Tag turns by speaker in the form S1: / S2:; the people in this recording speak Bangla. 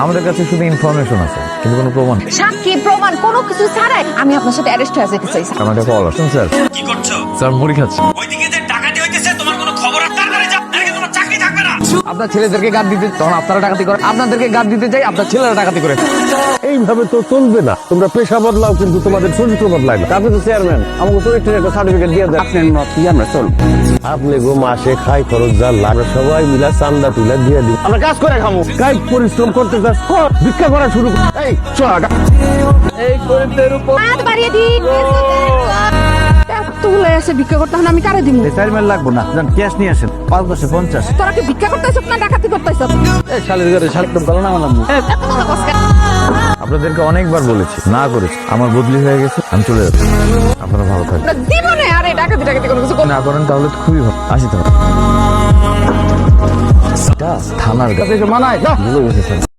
S1: আমাদের কাছে শুধু ইনফরমেশন আছে, কিন্তু কোনো প্রমাণ।
S2: সাক্ষী প্রমাণ কোনো কিছু ছাড়াই আমি আপনার সাথে অ্যারেস্ট হয়ে যেতে চাই।
S1: আমার একটা কল আসুন স্যার।
S3: কি করছো?
S1: স্যার মুড়ি খাচ্ছি।
S3: ওইদিকে যে ডাকাতি হইতেছে তোমার কোনো খবর আছে? তাড়াতাড়ি যাও, নাকি তোমার চাকরি থাকবে না।
S1: আপনার ছেলেদেরকে গাদ দিতে তখন আপনারা ডাকাতি করে, আপনাদেরকে গাদ দিতে চাই আপনার ছেলেরা ডাকাতি করে।
S4: এইভাবে তো চলবে না। তোমরা পেশা বদলাও, কিন্তু তোমাদের চরিত্র বদলায় না। আপনি তো চেয়ারম্যান, আমাকে চরিত্রের একটা সার্টিফিকেট দিয়ে দেন। আপনার মত কি আমরা চল। আপনি গো মাসে খাই খরচ যা আমরা সবাই মিলা চান্দা তুলে দিয়ে দিই। আমরা কাজ করে খামো। কাজ পরিশ্রম করতে যাস, কর ভিক্ষা করা শুরু কর। এই চল এই গরিবদের উপর
S2: হাত বাড়িয়ে দিন। এতগুলো এসে ভিক্ষা করতে হন, আমি কারে দিব?
S4: চেয়ারম্যান লাগবো না, যান ক্যাশ নিয়ে আসেন। 5 10 50।
S2: তোরা কি ভিক্ষা করতেছ না ডাকাতি করতেছ?
S4: এই শালের ঘরে শালটম ভালো না মানাবো।
S2: এত কথা কস কেন?
S1: আপনাদেরকে অনেকবার বলেছি না করেছি, আমার বদলি হয়ে গেছে, আমি চলে যাচ্ছি। আপনারা ভালো থাকবেন।
S2: আমরা জীবনে আর এই ডাকাতি ডাকাতি কোনো কিছু
S1: না করেন তাহলে তো খুবই ভালো। আসি তাহলে। থানার কাছে
S4: মানায়
S1: বুঝে গেছে স্যার।